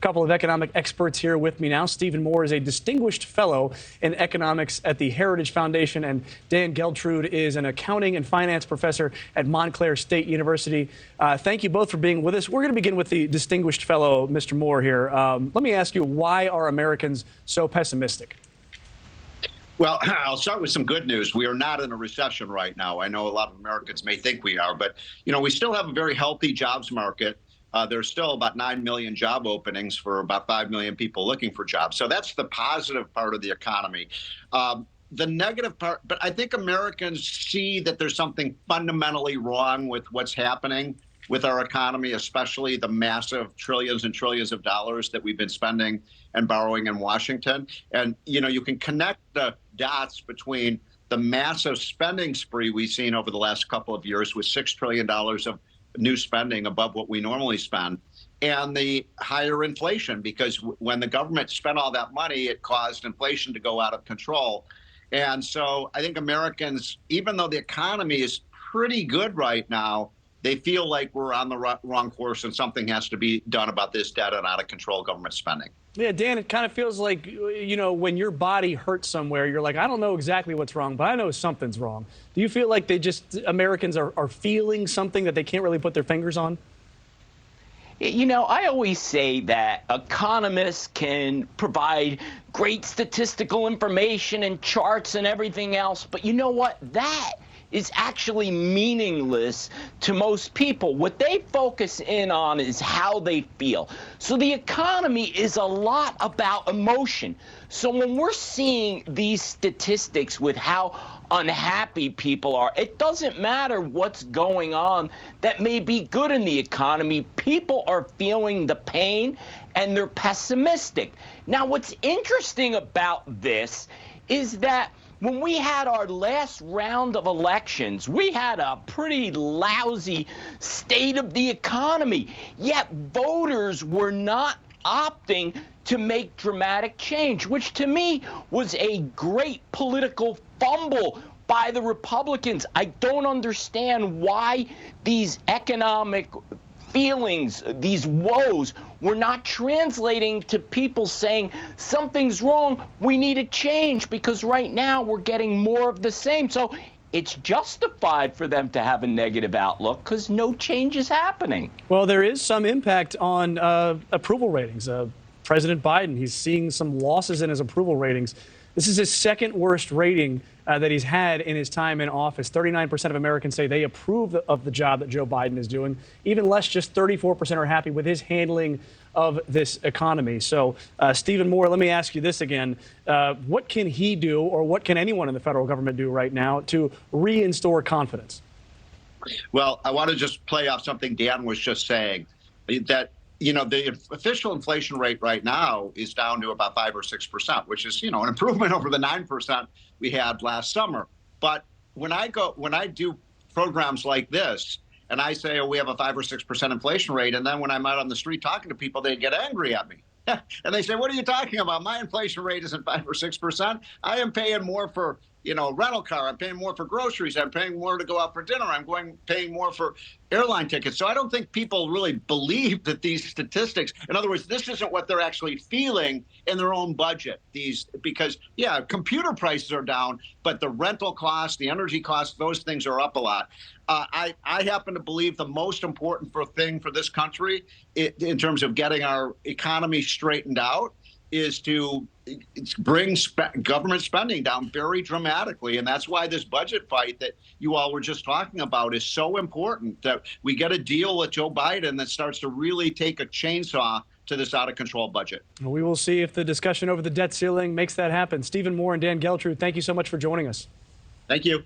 Couple of economic experts here with me now. Stephen Moore is a distinguished fellow in economics at the Heritage Foundation, and Dan Geltrude is an accounting and finance professor at Montclair State University. Thank you both for being with us. We're going to begin with the distinguished fellow, Mr. Moore here. Let me ask you, why are Americans so pessimistic? Well, I'll start with some good news. We are not in a recession right now. I know a lot of Americans may think we are, but we still have a very healthy jobs market. There's still about 9 million job openings for about 5 million people looking for jobs. So that's the positive part of the economy. The negative part, but I think Americans see that there's something fundamentally wrong with what's happening with our economy, especially the massive trillions and trillions of dollars that we've been spending and borrowing in Washington. And, you can connect the dots between the massive spending spree we've seen over the last couple of years with $6 trillion of new spending above what we normally spend, and the higher inflation, because when the government spent all that money, it caused inflation to go out of control. And so I think Americans, even though the economy is pretty good right now, they feel like we're on the wrong course and something has to be done about this debt and out of control government spending. Yeah, Dan, it kind of feels like, when your body hurts somewhere, you're like, I don't know exactly what's wrong, but I know something's wrong. Do you feel like Americans are feeling something that they can't really put their fingers on? I always say that economists can provide great statistical information and charts and everything else, but you know what? That is actually meaningless to most people. What they focus in on is how they feel. So the economy is a lot about emotion. So when we're seeing these statistics with how unhappy people are, it doesn't matter what's going on that may be good in the economy. People are feeling the pain and they're pessimistic. Now, what's interesting about this is that when we had our last round of elections, we had a pretty lousy state of the economy, yet voters were not opting to make dramatic change, which to me was a great political fumble by the Republicans. I don't understand why these economic feelings, these woes, were not translating to people saying something's wrong, we need a change, because right now we're getting more of the same. So it's justified for them to have a negative outlook because no change is happening. Well, there is some impact on approval ratings. President Biden, he's seeing some losses in his approval ratings. This is his second worst rating that he's had in his time in office. 39% of Americans say they approve of the job that Joe Biden is doing. Even less, just 34% are happy with his handling of this economy. So, Stephen Moore, let me ask you this again. What can he do, or what can anyone in the federal government do right now to reinstore confidence? Well, I want to just play off something Dan was just saying, that the official inflation rate right now is down to about 5 or 6%, which is, an improvement over the 9% we had last summer. But when I do programs like this, and I say, we have a 5 or 6% inflation rate, and then when I'm out on the street talking to people, they get angry at me. And they say, what are you talking about? My inflation rate isn't 5 or 6%. I am paying more for rental car. I'm paying more for groceries. I'm paying more to go out for dinner. Paying more for airline tickets. So I don't think people really believe that these statistics, in other words, this isn't what they're actually feeling in their own budget. Because computer prices are down, but the rental costs, the energy costs, those things are up a lot. I happen to believe the most important thing for this country in terms of getting our economy straightened out is to bring government spending down very dramatically. And that's why this budget fight that you all were just talking about is so important, that we get a deal with Joe Biden that starts to really take a chainsaw to this out-of-control budget. We will see if the discussion over the debt ceiling makes that happen. Stephen Moore and Dan Geltrude, thank you so much for joining us. Thank you.